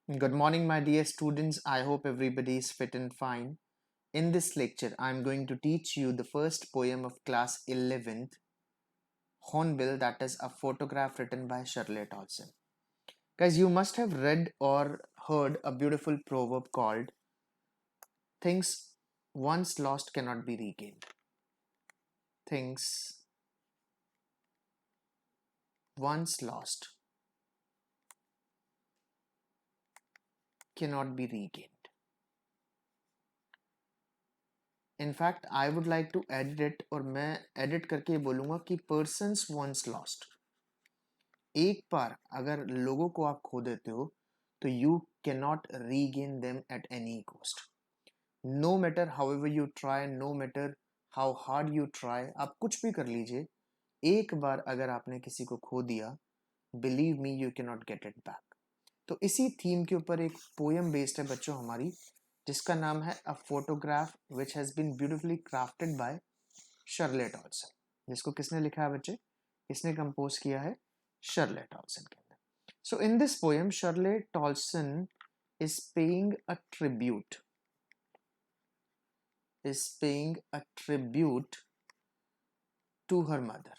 Good morning, my dear students. I hope everybody is fit and fine. In this lecture, I'm going to teach you the first poem of class 11th, Hornbill, that is a photograph written by Shirley Tolson. Guys, you must have read or heard a beautiful proverb called Things once lost cannot be regained. Things once lost cannot be regained. In fact I would like to edit it और मैं edit करके बोलूंगा कि persons once lost. एक बार अगर लोगों को आप खो देते हो तो you can not regain them at any cost. No matter how ever you try, no matter how hard you try, आप कुछ भी कर लीजिए, एक बार अगर आपने किसी को खो दिया, believe me you can not get it back. तो इसी थीम के ऊपर एक पोएम बेस्ड है बच्चों हमारी, जिसका नाम है a photograph which has been beautifully crafted by Shirley Toulson. जिसको किसने लिखा है बच्चे, किसने कंपोज किया है? शर्ले टॉल्सन के अंदर। So in this poem Shirley Toulson is paying a tribute is paying a tribute to her mother।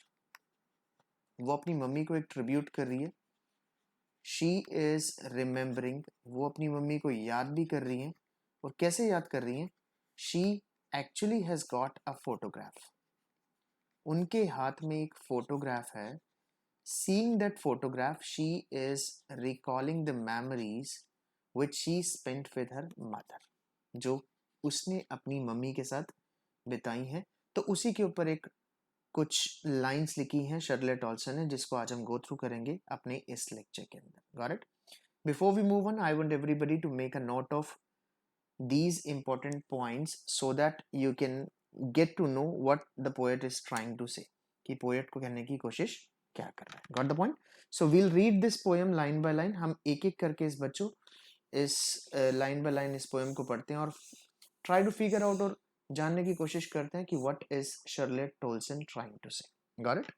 वो अपनी मम्मी को एक ट्रिब्यूट कर रही है। शी इज रिमेम्बरिंग, वो अपनी मम्मी को याद भी कर रही हैं। और कैसे याद कर रही हैं? She actually has got a photograph, उनके हाथ में एक फोटोग्राफ है। Seeing that photograph, she is recalling the memories which she spent with her mother, जो उसने अपनी मम्मी के साथ बिताई हैं। तो उसी के ऊपर एक कुछ लाइंस लिखी हैं शर्ले टॉल्सन ने, जिसको आज हम गो थ्रू करेंगे अपने इस लेक्चर के अंदर। Got it? Before we move on, I want everybody to make a note of these important points so that you can get to know what the poet is trying to say, कि poet को कहने की कोशिश क्या कर रहा है। Got the point? So we'll read this poem line by line. हम एक एक करके इस बच्चों इस लाइन बाय लाइन इस पोएम को पढ़ते हैं और ट्राई टू फिगर आउट और जानने की कोशिश करते हैं कि what is Shirley Toulson trying to say. Got it?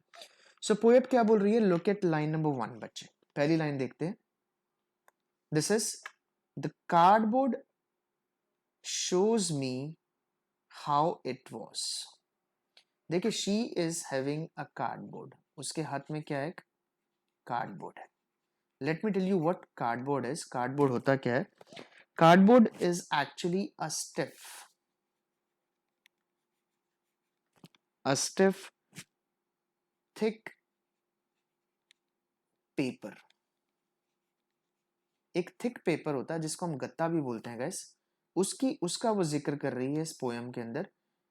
So poet क्या बोल रही है? लुक एट लाइन नंबर 1 बच्चे। पहली लाइन देखते हैं। This is the cardboard shows me how it was। देखिए, she is having a cardboard, उसके हाथ में क्या है? कार्डबोर्ड है। Let me tell you what cardboard is. Cardboard होता क्या है? Cardboard is actually a stiff thick paper. एक थिक पेपर होता है जिसको हम गत्ता भी बोलते हैं गाइस, उसका वो जिक्र कर रही है इस पोएम के अंदर।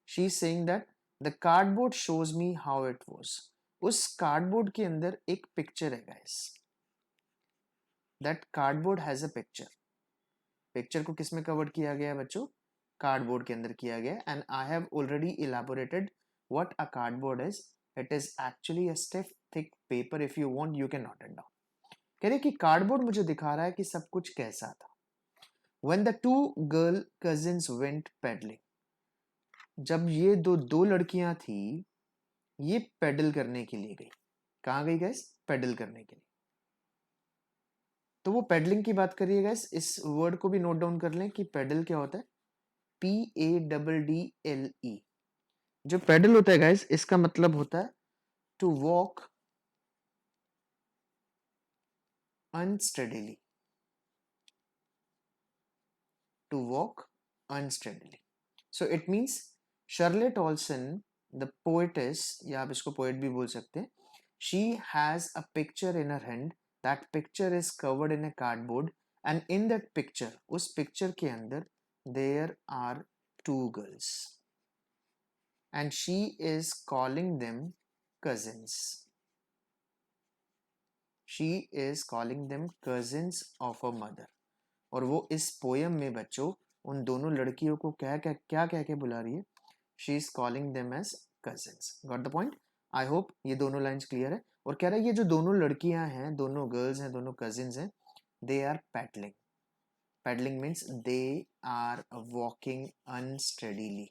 She is saying that the cardboard shows me how it was. उस कार्डबोर्ड के अंदर एक पिक्चर है guys. That cardboard has a picture. Picture को किसमें कवर किया गया है बच्चों? कार्डबोर्ड के अंदर किया गया। And I have already elaborated what a cardboard is. It is actually a stiff thick paper. If you want you can note it down. कह रहे कि कार्डबोर्ड मुझे दिखा रहा है कि सब कुछ कैसा था। When the two girl cousins went peddling, जब ये दो लड़कियां थी, ये पेडल करने के लिए गई। कहाँ गई गैस? पेडल करने के लिए। तो वो पेडलिंग की बात करिए गैस, इस वर्ड को भी नोट डाउन कर लें कि पेडल क्या होता है। PADDLE। जो पेडल होता है गैस, इसका मतलब होता है to walk unsteadily. To walk unsteadily. So it means Shirley Toulson the poetess, या आप इसको पोएट भी बोल सकते हैं, she has a picture in her hand। that picture is covered in a cardboard and in that picture, उस picture के अंदर there are two girls and she is calling them cousins। she is calling them cousins of her mother। और वो इस poem में बच्चों उन दोनों लड़कियों को क्या कह के बुला रही है? She is calling them as cousins. Got the point? I hope ये दोनों लाइंस क्लियर है। और कह रहा है ये जो दोनों लड़कियां हैं, दोनों गर्ल्स हैं, दोनों कजिन्स हैं, they are paddling. Paddling means they are walking unsteadily.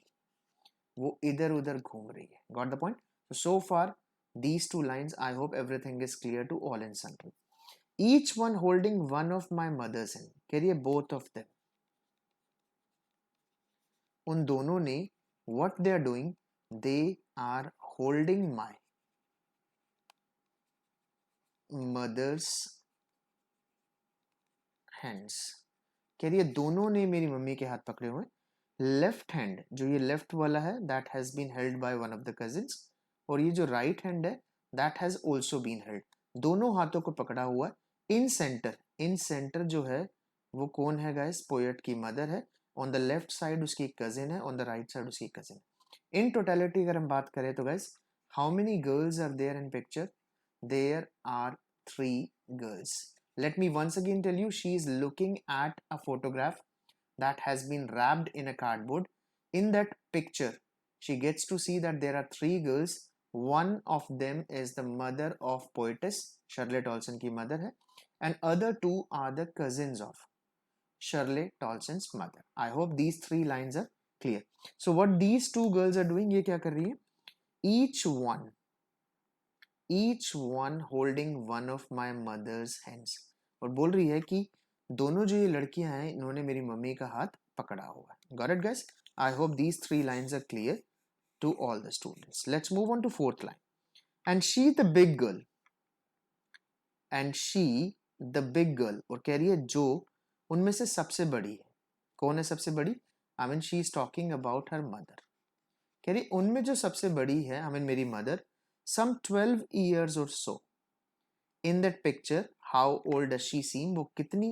वो इधर उधर घूम रही है। Got the point? So far these two lines, I hope everything is clear to all and sundry। each one holding one of my mother's hand। कह रही है both of them, उन दोनों ने, what they are doing, they are holding my mother's hands। कह रही है दोनों ने मेरी मम्मी के हाथ पकड़े हुए। लेफ्ट हैंड, जो ये लेफ्ट वाला है, that has been held by one of the cousins, और ये जो राइट हैंड है, that has also been held. दोनों हाथों को पकड़ा हुआ है। इन सेंटर, इन सेंटर जो है वो कौन है गाइस? पोएट की मदर है। ऑन द लेफ्ट साइड उसकी कजिन है, ऑन द राइट साइड उसकी कजिन है। इन टोटलिटी अगर हम बात करें तो guys, how many girls are there in picture? There are 3 girls. Let me once again tell you, she is looking at a photograph that has been wrapped in a cardboard. In that picture, she gets to see that there are 3 girls. One of them is the mother of poetess, Shirley Tolson की mother है, and other 2 are the cousins of Shirley Tolson's mother. I hope these 3 lines are clear. So what these 2 girls are doing, ये क्या कर रही है? each one holding one of my mother's hands, और बोल रही है कि दोनों जो ये लड़कियां हैं, इन्होंने मेरी मम्मी का हाथ पकड़ा हुआ है। Got it guys? I hope these 3 lines are clear to all the students. Let's move on to 4th line. And she the big girl, and she the big girl, और कह रही है जो उनमें से सबसे बड़ी है। कौन है सबसे बड़ी? I mean she is talking about her mother। कह रही उनमें जो सबसे बड़ी है, I mean मेरी mother, some 12 years or so। In that picture, how old does she seem? वो कितनी,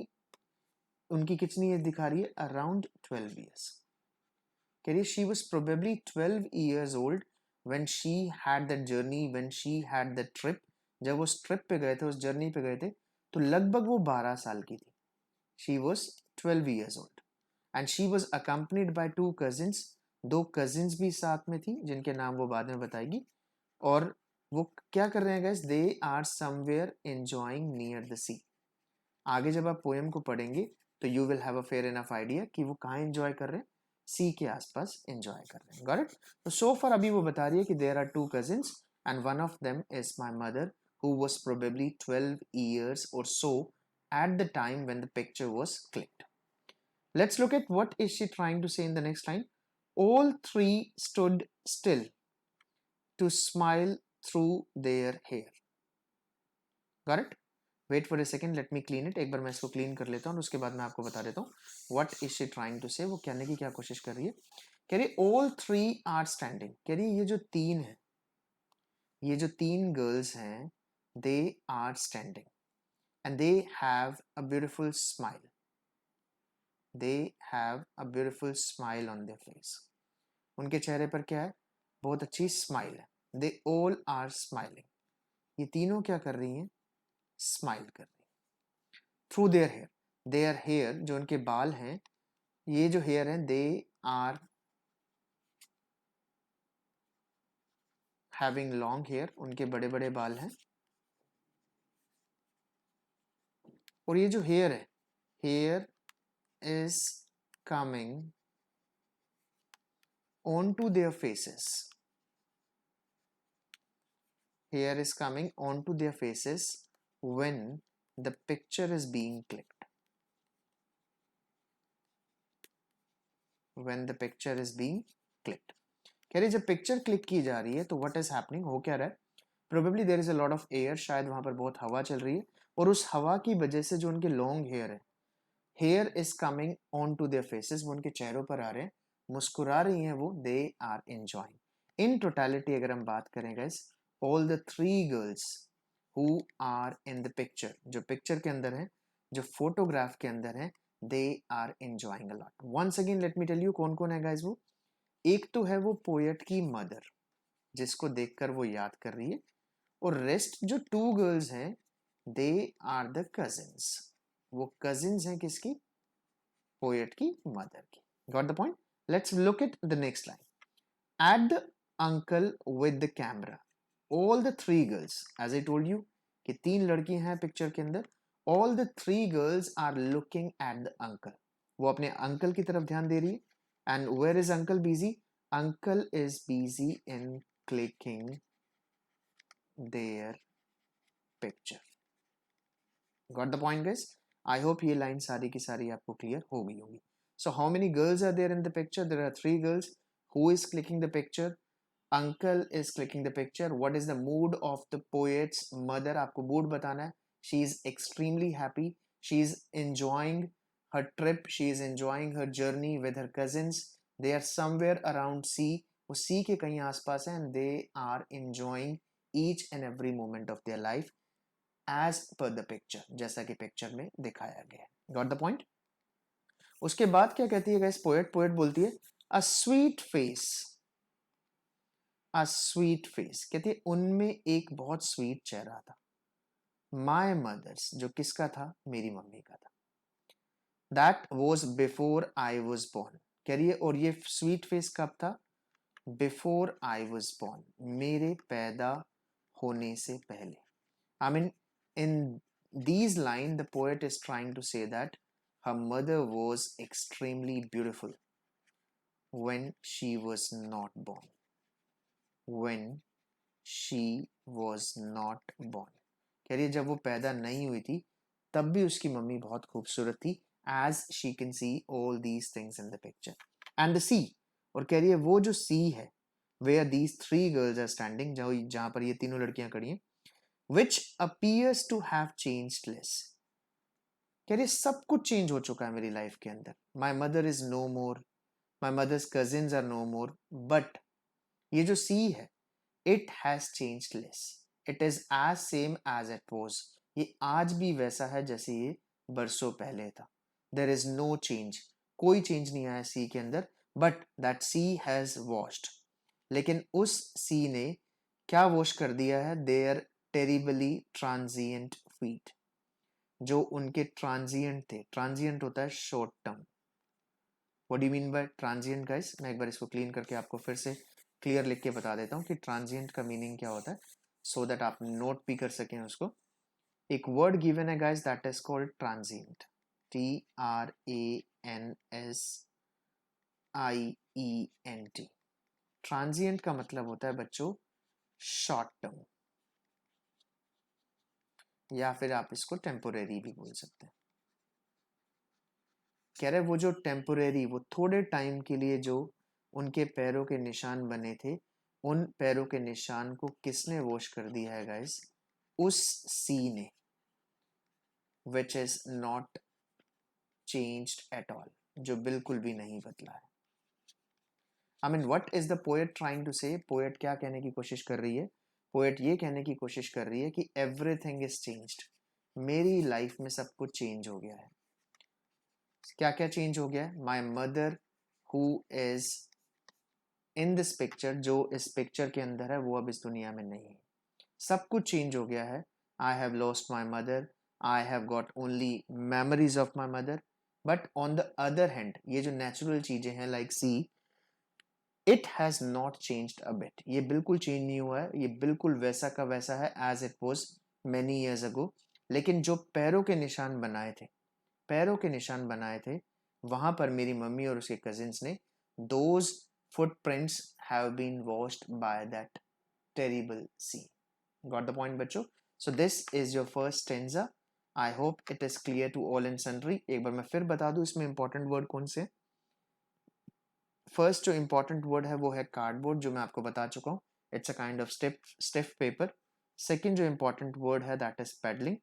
उनकी कितनी एज दिखा रही है? Around 12 years। कह रही she was probably 12 years old when she had that journey, when she had that trip। जब उस ट्रिप पे गए थे, उस जर्नी पे गए थे, तो लगभग वो 12 साल की थी। She was 12 years old and she was accompanied by 2 cousins। 2 cousins भी साथ में थी, जिनके नाम वो बाद में बताएगी। और वो क्या कर रहे हैं guys? They are somewhere enjoying near the sea. आगे जब आप पोएम को पढ़ेंगे तो you will have a fair enough idea कि वो कहाँ एंजॉय कर रहे हैं। सी के आसपास एंजॉय कर रहे हैं। Got it? तो सो फार अभी वो बता रही है कि there are 2 cousins and one of them is my mother who was probably 12 years or so at the time when the picture was clicked. Let's look at what is she trying to say in the next line. All 3 stood still to smile through their hair. Got it? Wait for a second, let me clean it। एक बार मैं इसको clean कर लेता हूँ और उसके बाद मैं आपको बता देता हूँ what is she trying to say, वो कहने की क्या कोशिश कर रही है। कह रही all 3 are standing। कह रही ये जो 3 है, ये जो 3 गर्ल्स हैं, they are standing and they have a beautiful smile। they have a beautiful smile on their face। उनके चेहरे पर क्या है? बहुत अच्छी स्माइल है। they all are smiling। ये तीनों क्या कर रही हैं? स्माइल कर रही हैं। Through their hair, their hair जो उनके बाल हैं, ये जो हेयर हैं, they are having long hair, उनके बड़े बड़े बाल हैं। और ये जो हेयर है, hair is coming on to their faces. Hair is coming on to their faces when the picture is being clicked। when the picture is being clicked। कह रही जब पिक्चर क्लिक की जा रही है तो व्हाट इज हैपनिंग, हो क्या रहा है? Probably there is a lot of air, शायद वहां पर बहुत हवा चल रही है, और उस हवा की वजह से जो उनके लॉन्ग हेयर है, hair is coming on to their faces, वो उनके चेहरों पर आ रहे हैं, मुस्कुरा रही हैं वो। They are enjoying. In totality अगर हम बात करें guys, all the 3 girls who are in the picture, जो पिक्चर के अंदर है, जो फोटोग्राफ के अंदर है, they are enjoying a lot. Once again let me tell you कौन कौन है गाइस वो। एक तो है वो पोएट की मदर, जिसको देखकर वो याद कर रही है, और रेस्ट जो 2 गर्ल्स हैं, दे आर द कजिन्स। वो कजिन्स हैं किसकी? पोएट की मदर की। Got the point? Let's look at the next line. At the uncle with the camera, all the 3 girls, as I told you कि 3 लड़की हैं पिक्चर के अंदर, all the 3 girls are looking at the uncle. वो अपने uncle की तरफ ध्यान दे रही है। And where is uncle busy? Uncle is busy in clicking their picture। Got the point guys? I hope ये लाइन सारी की सारी आपको क्लियर हो गई होगी. So how many girls are there in the picture? There are 3 girls. Who is clicking the picture? Uncle is clicking the picture. What is the mood of the poet's mother? आपको mood बताना है. She is extremely happy. She is enjoying her trip. She is enjoying her journey with her cousins. They are somewhere around sea. वो sea के कहीं आसपास हैं and they are enjoying each and every moment of their life as per the picture. जैसा कि picture में दिखाया गया है. Got the point? उसके बाद क्या कहती है गाइस पोएट पोएट बोलती है a sweet face a sweet face कहती है उनमें एक बहुत स्वीट चेहरा था माय मदर्स जो किसका था मेरी मम्मी का था that was before I was born कह रही है और ये स्वीट फेस कब था बिफोर आई वॉज बोर्न मेरे पैदा होने से पहले I mean in these line the poet is trying to say that her mother was extremely beautiful when she was not born when she was not born कह रही है जब वो पैदा नहीं हुई थी तब भी उसकी मम्मी बहुत खूबसूरत थी as she can see all these things in the picture and the sea और कह रही है वो जो sea है where these three girls are standing जहाँ पर ये तीनों लड़कियां खड़ी हैं which appears to have changed less कह रही है सब कुछ चेंज हो चुका है मेरी लाइफ के अंदर my mother is no more my mother's cousins are no more but ये जो सी है it has change less it is as same as it was ये आज भी वैसा है जैसे ये बरसों पहले था देर इज नो चेंज कोई चेंज नहीं आया सी के अंदर but that sea has washed लेकिन उस सी ने क्या वॉश कर दिया है देयर टेरिबली ट्रांजिएंट फीट जो उनके ट्रांजिएंट थे ट्रांजिएंट होता है short term what do you mean by transient guys मैं एक बार इसको क्लीन करके आपको फिर से क्लियर लिख के बता देता हूँ कि ट्रांजिएंट का मीनिंग क्या होता है सो दैट आप नोट भी कर सकें उसको एक वर्ड गिवन है guys that is called transient TRANSIENT transient का मतलब होता है बच्चों शॉर्ट टर्म या फिर आप इसको टेम्पोरेरी भी बोल सकते हैं कह रहे वो जो टेम्पोरेरी वो थोड़े टाइम के लिए जो उनके पैरों के निशान बने थे उन पैरों के निशान को किसने वॉश कर दिया है गाइस उस सी ने which is not changed at all जो बिल्कुल भी नहीं बदला है I mean what is the poet trying to say poet क्या कहने की कोशिश कर रही है पोएट ये कहने की कोशिश कर रही है कि एवरीथिंग इज चेंज्ड मेरी लाइफ में सब कुछ चेंज हो गया है क्या क्या चेंज हो गया है my mother who is in this picture जो इस पिक्चर के अंदर है वो अब इस दुनिया में नहीं है सब कुछ चेंज हो गया है आई have lost my mother I have got only memories of my mother but on the other hand ये जो नेचुरल चीजें हैं like see it has not changed a bit ये बिल्कुल चेंज नहीं हुआ है ये बिल्कुल वैसा का वैसा है as it was many years ago लेकिन जो पैरों के निशान बनाए थे पैरों के निशान बनाए थे वहां पर मेरी मम्मी और उसके कजिन्स ने those footprints have been washed by that terrible sea. Got the point बच्चों? So this is your first stanza. I hope it is clear to all and sundry. एक बार मैं फिर बता दूं इसमें important word कौन से फर्स्ट जो important word है वो है cardboard जो मैं आपको बता चुका हूँ It's a kind of stiff paper. Second जो important word है that is paddling.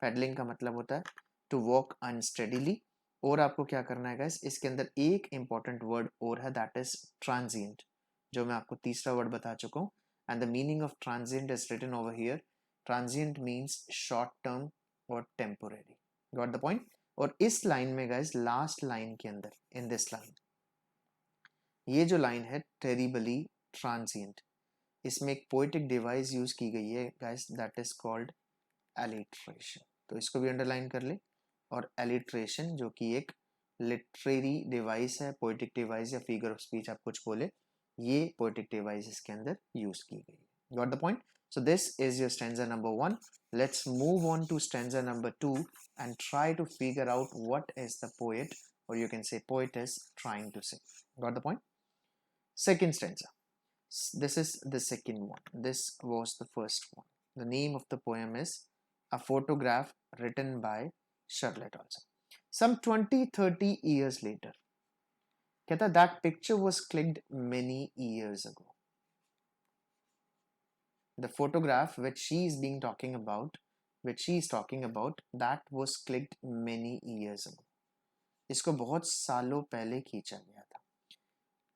Paddling का मतलब होता है to walk unsteadily. और आपको क्या करना है गाइस इसके अंदर एक इंपॉर्टेंट वर्ड और है दैट इज ट्रांजिएंट जो मैं आपको तीसरा वर्ड बता चुका हूँ and the meaning of transient is written over here transient means short term और टेम्पोरेरी गॉट द पॉइंट और इस लाइन में गाइस लास्ट लाइन के अंदर इन दिस लाइन ये जो लाइन है टेरिबली ट्रांजिएंट इसमें एक पोएटिक डिवाइस यूज की गई है guys that is called alliteration तो इसको भी अंडरलाइन कर ले और एलिट्रेशन जो कि एक लिटरेरी डिवाइस है पोएटिक डिवाइस या फिगर ऑफ स्पीच आप कुछ बोले ये पोएटिक डिवाइस इसके अंदर यूज की गई है got the point so this is your stanza number 1 let's move on to stanza number 2 and try to figure out what is the poet or you can say poetess trying to say got the point second stanza this is the second one this was the first one the name of the poem is a photograph written by Charlotte also. Some 20-30 years later, कहता that picture was clicked many years ago. The photograph which she is talking about, that was clicked many years ago. इसको बहुत सालों पहले खींचा गया था.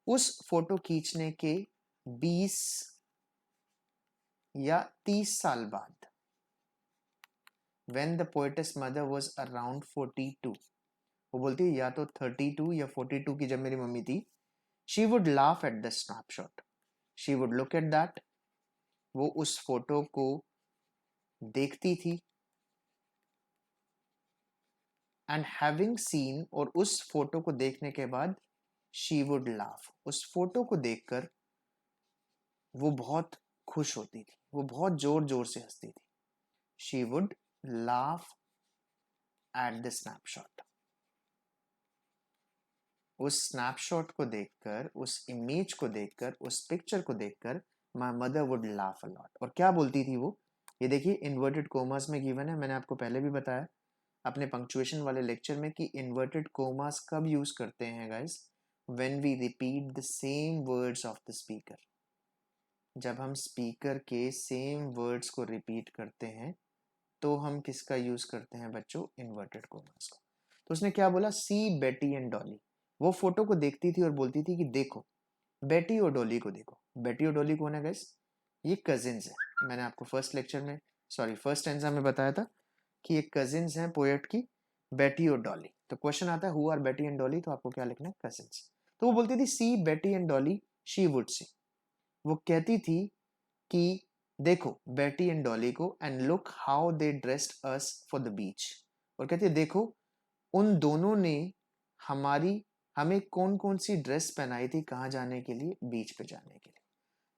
उस photo खींचने के 20 या 30 साल बाद, when the poetess mother was around 42, वो बोलती है या तो 32 या 42 की जब मेरी मम्मी थी, she would laugh at the snapshot. She would look at that. वो उस फोटो को देखती थी. And having seen, और उस फोटो को देखने के बाद she would laugh. उस फोटो को देखकर वो बहुत खुश होती थी, वो बहुत जोर जोर से हंसती थी. She would laugh at the snapshot. उस स्नैपशॉट को देखकर, उस इमेज को देखकर, उस पिक्चर को देखकर my mother would laugh a lot. और क्या बोलती थी वो, ये देखिए इन्वर्टेड कोमास में गिवन है. मैंने आपको पहले भी बताया अपने पंक्चुएशन वाले लेक्चर में कि इन्वर्टेड कोमास कब यूज करते हैं guys, when we repeat the same words of the speaker. जब हम स्पीकर के सेम वर्ड्स को रिपीट करते हैं तो हम किसका यूज करते हैं बच्चों, इन्वर्टेड कोमास का. तो उसने क्या बोला, सी बेटी एंड डॉली. वो फोटो को देखती थी और बोलती थी कि देखो बेटी और डॉली को देखो. बेटी और डॉली कौन है गाइस, ये कजिन्स है. मैंने आपको फर्स्ट स्टेंजा में बताया था कि ये कजिन्स हैं पोएट की, बेटी और डॉली. तो क्वेश्चन आता है हु आर बेटी एंड डॉली, तो आपको क्या लिखना है, कजिन्स. तो वो बोलती थी सी बेटी and Dolly, she would see. वो कहती थी कि देखो बेटी एंड डॉली को, and look how they dressed us for the beach. और कहती है देखो उन दोनों ने हमें कौन कौन सी ड्रेस पहनाई थी कहाँ जाने के लिए, बीच पे जाने के लिए.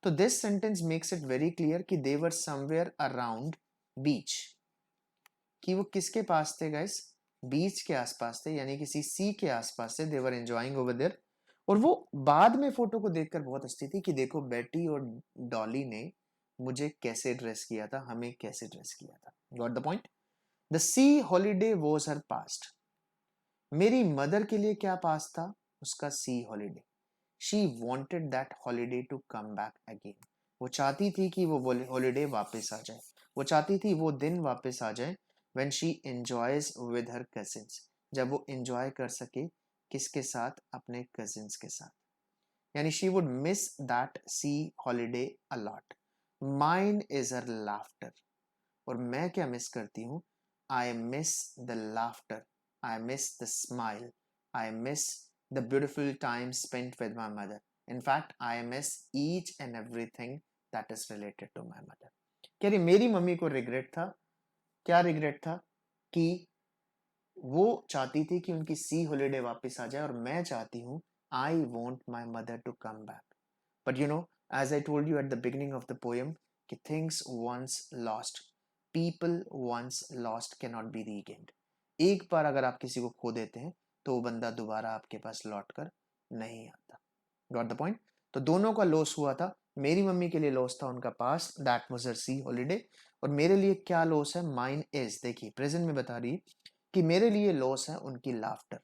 तो this sentence makes it very clear कि दे वर समवेयर अराउंड बीच, कि वो किसके पास थे गाइस, बीच के आसपास थे, यानी किसी सी के आसपास थे. दे वर एंजॉयिंग ओवर देयर. और वो बाद में फोटो को देखकर बहुत हंसती थी कि देखो बेटी और डॉली ने मुझे कैसे ड्रेस किया था, हमें कैसे ड्रेस किया था. Got the point. The sea holiday was her past. मेरी मदर के लिए क्या पास था, उसका sea holiday. She wanted that holiday to come back again. वो चाहती थी कि वो हॉलीडे वापस आ जाए, वो चाहती थी वो दिन वापस आ जाए. When she enjoys with her cousins, जब वो एंजॉय कर सके किसके साथ, अपने कजिन्स के साथ. यानी she would miss that C holiday a lot. Mine is her laughter. और मैं क्या मिस करती हूँ, I miss the laughter, I miss the smile. I miss the beautiful time spent with my mother. In fact, I miss each and everything that is related to my mother. कह रही मेरी mummy को regret था. क्या regret था, कि वो चाहती थी कि उनकी सी हॉलीडे वापस आ जाए, और मैं चाहती हूँ I want my mother to come back. But you know, as I told you at the beginning of the poem, कि things once lost, people once lost can not be regained. एक बार अगर आप किसी को खो देते हैं तो वो बंदा दोबारा आपके पास लौट कर नहीं आता. Got the point. तो दोनों का लॉस हुआ था. मेरी मम्मी के लिए लॉस था उनका past, that was her sea holiday. और मेरे लिए क्या लॉस है, माइन इज, देखिए प्रेजेंट में बता रही कि मेरे लिए लॉस है उनकी laughter.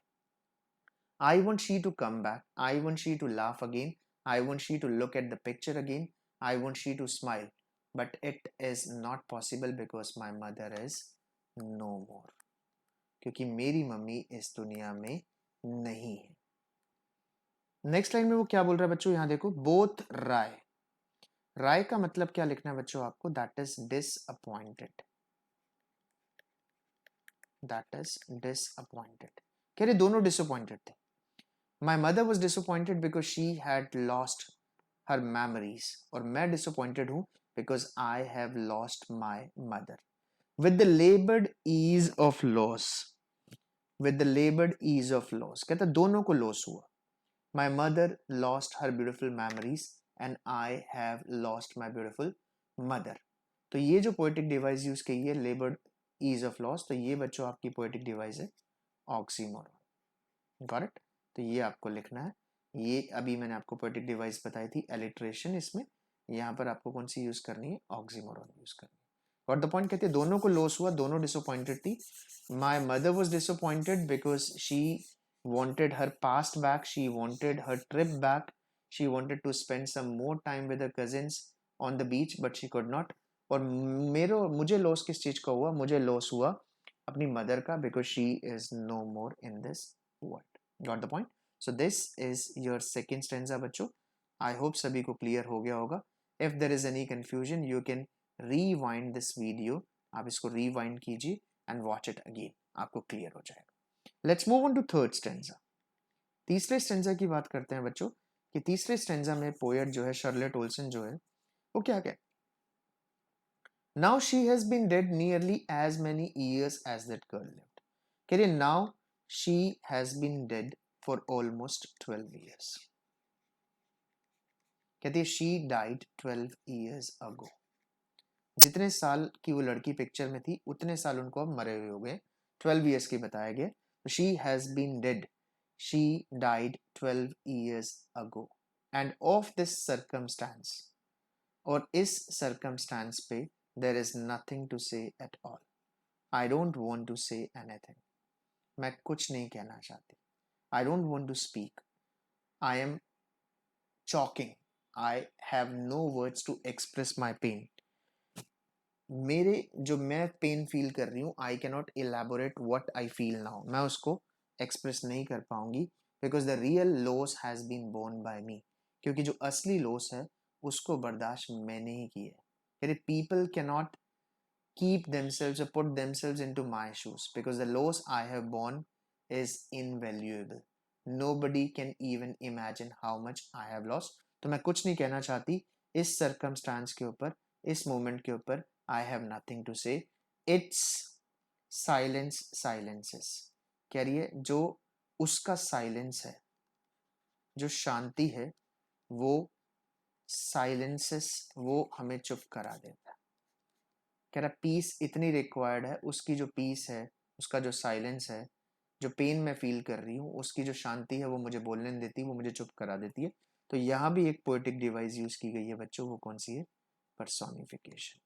I want she to come back, I want she to laugh again, I want she to look at the picture again, I want she to smile. But it is not possible because my mother is no more. क्योंकि मेरी mummy इस दुनिया में नहीं है. Next line में वो क्या बोल रहा है बच्चों, यहां देखो, बोथ राय. राय का मतलब क्या लिखना है बच्चों आपको, that is disappointed. That is disappointed. कह रहे दोनों डिसअपॉइंटेड थे. My mother was disappointed because she had lost her memories. और मैं डिसअपॉइंटेड हूं because I have lost my mother. With the labored ease of loss, with the labored ease of loss. कहता दोनों को लॉस हुआ. My mother lost her beautiful memories and I have lost my beautiful mother. तो ये जो poetic device use की है, labored ease of loss, तो ये बच्चों आपकी पोएटिक डिवाइस है ऑक्सीमोरॉन. Got it. तो ये आपको लिखना है. ये अभी मैंने आपको पोएटिक डिवाइस बताई थी एलिट्रेशन, इसमें यहाँ पर आपको कौन सी यूज करनी है, ऑक्सीमोरॉन यूज करनी है. Got the point. कहती है दोनों को लॉस हुआ, दोनों डिसअपॉइंटेड थी। माई mother was disappointed because she wanted her past back, she wanted her trip back, she wanted to spend some more time with her cousins on the beach, but she could not. और मुझे loss किस चीज का हुआ? मुझे loss हुआ अपनी mother का, because she is no more in this world. Got the point. So this is your second stanza बच्चों। आई होप सभी को क्लियर हो गया होगा। If there is any confusion you can rewind this video, आप इसको rewind कीजिए and watch it again, आपको क्लियर हो जाएगा। Let's move on to third stanza. तीसरे स्टेंजा की बात करते हैं बच्चों कि तीसरे स्टेंजा में पोएट जो है शार्लेट ओल्सन जो है वो क्या कहते? Now she has been dead nearly as many years as that girl lived. कह रही now she has been dead for almost 12 years. कहती है शी डाइड 12 ईयर्स अगो। जितने साल की वो लड़की पिक्चर में थी उतने साल उनको अब मरे हुए हो गए, 12 ईयर्स की बताया गया। She has been dead, she died 12 years ago and of this circumstance, और इस सर्कमस्टांस पे there is nothing to say at all. I don't want to say anything, मैं कुछ नहीं कहना चाहती। I don't want to speak, I am choking, I have no words to express my pain. मेरे जो मैं पेन फील कर रही हूँ, I cannot elaborate what I feel now, मैं उसको एक्सप्रेस नहीं कर पाऊंगी, because the real loss has been borne by me, क्योंकि जो असली लॉस है उसको बर्दाश्त मैंने ही की है। People cannot keep themselves or put themselves into my shoes, because the loss I have borne is invaluable. Nobody can even imagine how much I have lost. तो मैं कुछ नहीं कहना चाहती इस circumstance के ऊपर, इस moment के ऊपर। I have nothing to say. It's silence silences. कह रही है जो उसका साइलेंस है, जो शांति है, वो साइलेंसेस, वो हमें चुप करा देता है। कह रहा पीस इतनी रिक्वायर्ड है, उसकी जो पीस है, उसका जो साइलेंस है, जो पेन मैं फील कर रही हूँ, उसकी जो शांति है वो मुझे बोलने नहीं देती, वो मुझे चुप करा देती है। तो यहाँ भी एक पोएटिक डिवाइस यूज की गई है बच्चों, वो कौन सी है? पर्सोनिफिकेशन।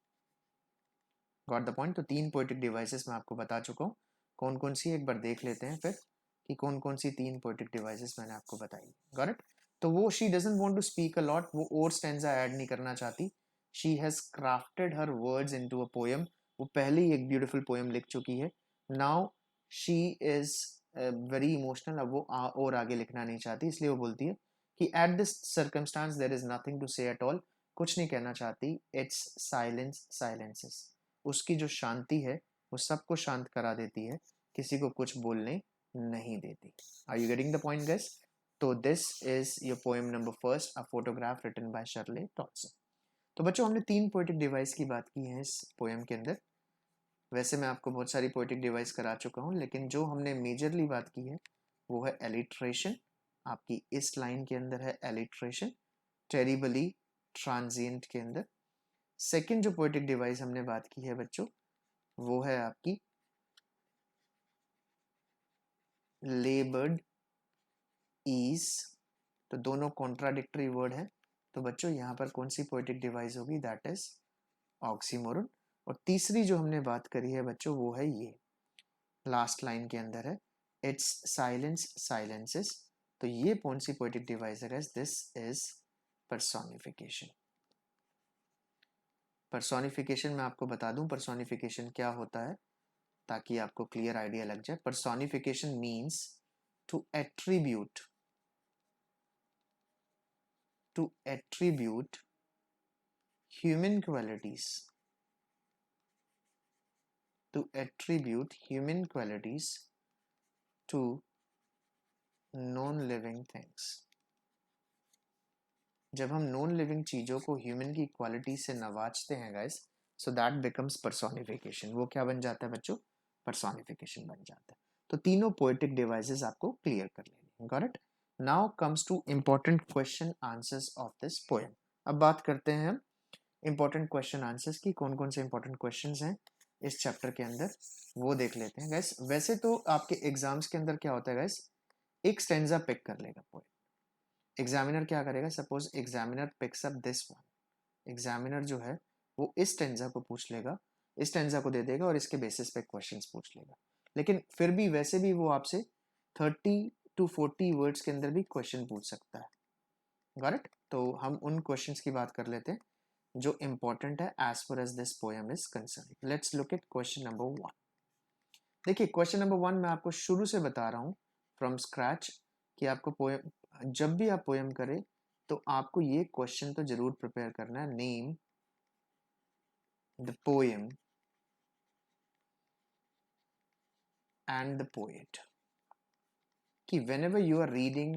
Got the point. तो 3 पोएटिक डिवाइसेस मैं आपको बता चुका हूँ, कौन कौन सी एक बार देख लेते हैं फिर कि कौन कौन सी 3 पोएटिक डिवाइसेस मैंने आपको बताई। Got it. तो वो she doesn't want to speak a lot, वो और स्टेंजा ऐड नहीं करना चाहती। She has crafted her words into a poem, वो पहले ही एक ब्यूटीफुल पोएम लिख चुकी है। Now she is very emotional, अब वो और आगे लिखना नहीं चाहती, इसलिए वो बोलती है कि at this circumstance there is nothing to say at all, कुछ नहीं कहना चाहती। इट्स साइलेंस साइलेंसेस, उसकी जो शांति है वो सबको शांत करा देती है, किसी को कुछ बोलने नहीं देती। Are you getting the point guys? तो this is your poem number first, a photograph written by Charlotte Olson. तो बच्चों हमने 3 पोएटिक डिवाइस की बात की है इस पोएम के अंदर। वैसे मैं आपको बहुत सारी पोएटिक डिवाइस करा चुका हूँ, लेकिन जो हमने मेजरली बात की है वो है एलिट्रेशन। आपकी इस लाइन के अंदर है एलिट्रेशन, टेरिबली ट्रांजिएंट के अंदर। सेकंड जो पोएटिक डिवाइस हमने बात की है बच्चों वो है आपकी लेबर्ड ईज। तो दोनों कॉन्ट्राडिक्टरी वर्ड है, तो बच्चों यहाँ पर कौन सी पोएटिक डिवाइस होगी? That is oxymoron. और तीसरी जो हमने बात करी है बच्चों वो है ये लास्ट लाइन के अंदर है, इट्स साइलेंस साइलेंसेस। तो ये कौन सी पोएटिक डिवाइस है guys? This is personification. Personification मैं आपको बता दूं पर्सोनिफिकेशन क्या होता है, ताकि आपको क्लियर आइडिया लग जाए। Personification means to attribute human qualities, to attribute human qualities to non-living things। जब हम नॉन लिविंग चीजों को ह्यूमन की क्वालिटी से नवाजते हैं guys, so that becomes personification. वो क्या बन जाता है बच्चों? पर्सोनिफिकेशन बन जाता है। तो तीनों पोएटिक डिवाइसेस आपको क्लियर कर लेने। Got it. Now comes two important question answers of this poem. अब बात करते हैं हम इंपॉर्टेंट क्वेश्चन आंसर्स की, कौन कौन से इंपॉर्टेंट क्वेश्चंस हैं इस चैप्टर के अंदर, वो देख लेते हैं गाइस। वैसे तो आपके एग्जाम्स के अंदर क्या होता है गाइस, एक स्टेंजा पिक कर लेगा पोएम। एग्जामिनर क्या करेगा? Suppose examiner picks up this one, examiner जो है वो इस स्टेंजा को पूछ लेगा इस टेंजा को दे देगा और इसके बेसिस पे क्वेश्चंस पूछ लेगा। लेकिन फिर भी वैसे भी वो आपसे 30 to 40 वर्ड्स के अंदर भी क्वेश्चन पूछ सकता है। Got it? तो हम उन क्वेश्चंस की बात कर लेते हैं जो इंपॉर्टेंट है as far as this poem is concern. Let's look at question number 1। देखिए क्वेश्चन नंबर 1 मैं आपको शुरू से बता रहा हूँ फ्रॉम स्क्रैच कि आपको पोएम, जब भी आप पोएम करें तो आपको ये क्वेश्चन तो जरूर प्रिपेयर करना है, name the poem and the poet. कि whenever you are reading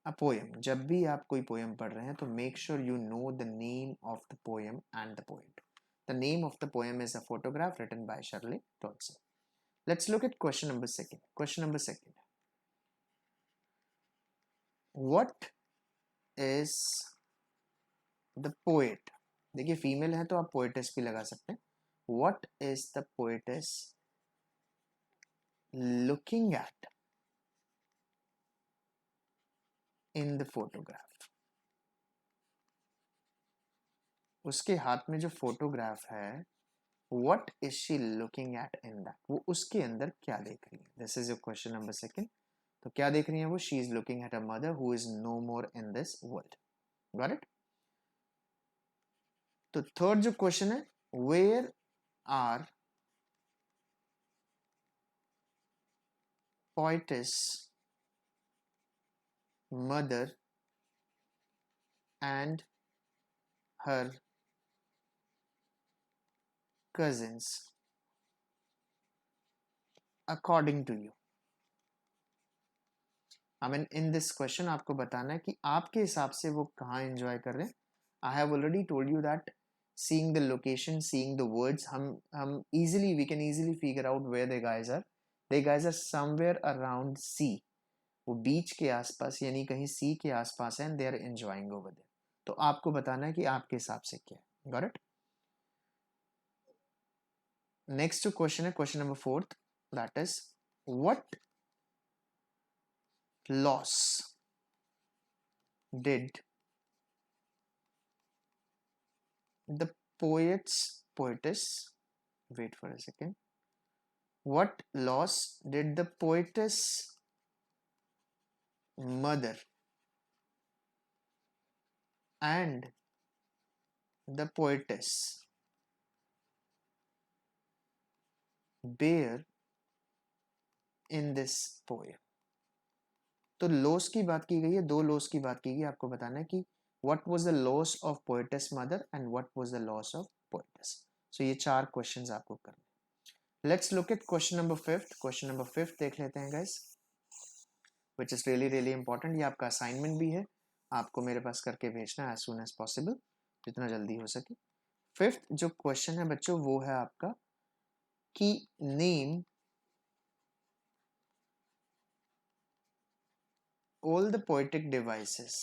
a poem, जब भी आप कोई पोएम पढ़ रहे हैं तो make sure you know the name of the poem and the poet. The name of the poem is a photograph written by Shirley Dodson. Let's look at question number 2. Question number 2. What is the poet? देखिए female है तो आप poetess भी लगा सकते हैं। What is the poetess looking at in the photograph? उसके हाथ में जो फोटोग्राफ है, what is she looking at in that? वो उसके अंदर क्या देख रही है? This is your question number 2. तो क्या देख रही है वो? She is looking at a mother who is no more in this world. Got it? तो थर्ड जो क्वेश्चन है, where are poetess mother and her cousins according to you? I mean in this question आपको बताना है कि आपके हिसाब से वो कहाँ एंजॉय कर रहे हैं। I have already told you that seeing the location, seeing the words, हम easily we can easily figure out where the guys are. The guys are somewhere around sea. वो बीच के आसपास यानी कहीं सी के आसपास है, and they are enjoying over there. तो आपको बताना है कि आपके हिसाब से क्या है। Got it? Next question है question number 4, that is what loss did the poetess, wait for a second, what loss did the poetess mother and the poetess bear in this poem? तो लॉस की बात की गई है, दो loss की बात की गई। आपको बताना है कि what was the loss of poetess mother and what was the loss of poetess. So ये चार क्वेश्चंस आपको करने। Let's look at question number 5. Question number 5 देख लेते हैं guys, which is really really important. ये आपका असाइनमेंट भी है, आपको मेरे पास करके भेजना है as soon as possible, जितना जल्दी हो सके। 5th जो क्वेश्चन है बच्चों वो है आपका कि name all the poetic devices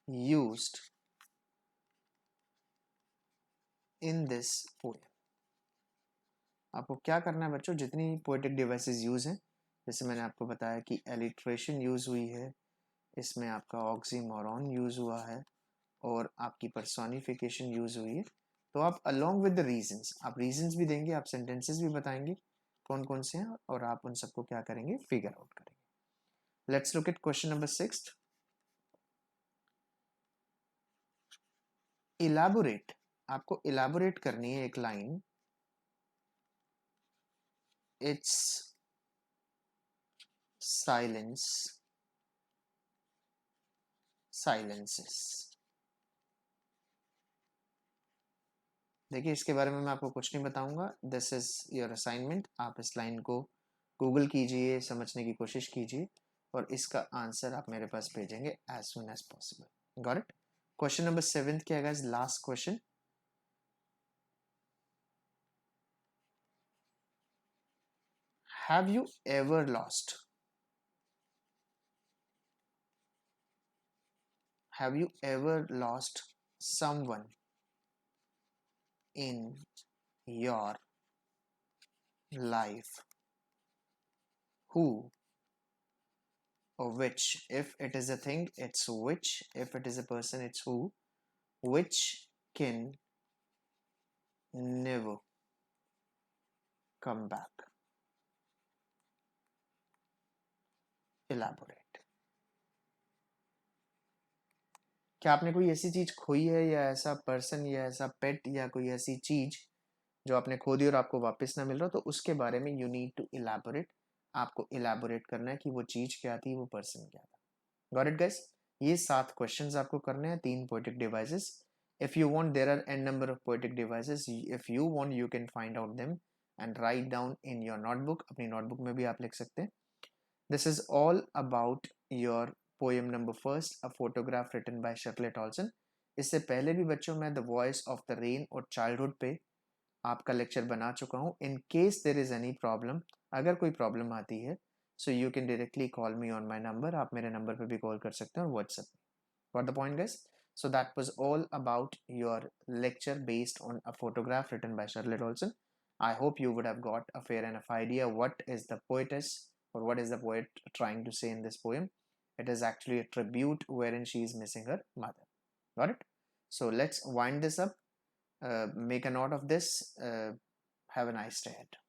used in this poem. आपको क्या करना है बच्चों, जितनी पोएटिक डिवाइसेस यूज हैं, जैसे मैंने आपको बताया कि एलिट्रेशन यूज हुई है, इसमें आपका ऑक्सीमोरॉन यूज हुआ है और आपकी पर्सोनिफिकेशन यूज हुई है। तो आप अलोंग विद द रीजंस, आप रीजंस भी देंगे, आप सेंटेंसेस भी बताएंगे कौन कौन से हैं और आप उन सबको क्या करेंगे, फिगर आउट करेंगे। Let's look at question number 6। Elaborate, आपको इलैबोरेट करनी है एक लाइन, इट्स साइलेंस साइलेंसेस। देखिए इसके बारे में मैं आपको कुछ नहीं बताऊंगा, दिस इज योर असाइनमेंट। आप इस लाइन को गूगल कीजिए, समझने की कोशिश कीजिए और इसका आंसर आप मेरे पास भेजेंगे as soon as possible. Got it? Question number 7 क्या है, last question. Have you ever lost, have you ever lost someone in your life who or which. If it is a thing, it's which. If it is a person, it's who. Which can never come back. Elaborate. क्या आपने कोई ऐसी चीज खोई है, या ऐसा person, या ऐसा पेट, या कोई ऐसी चीज जो आपने खो दी और आपको वापस ना मिल रहा, तो उसके बारे में यू नीड टू इलाबोरेट. आपको इलाबोरेट करना है कि वो चीज क्या थी, वो पर्सन क्या था. Got it guys? ये 7 क्वेश्चंस आपको करने हैं, 3 poetic devices. If you want, there are an number of poetic devices. If you want, you can find out them and write down in your notebook. अपनी notebook में भी आप लिख सकते हैं. This is all about your poem number first, a photograph written by Shirley Toulson. इससे पहले भी बच्चों, मैं the voice of the rain और चाइल्डहुड पे आपका लेक्चर बना चुका हूँ. In case there is any problem, अगर कोई प्रॉब्लम आती है, so you can directly call me on my number. आप मेरे नंबर पे भी कॉल कर सकते हैं और WhatsApp. Got the point guys? So that was all about your lecture based on a photograph written by Shirley Olson. I hope you would have got a fair enough idea what is the poetess, or what is the poet trying to say in this poem. It is actually a tribute wherein she is missing her mother. Got it? So let's wind this up. Make a note of this. Have a nice day ahead.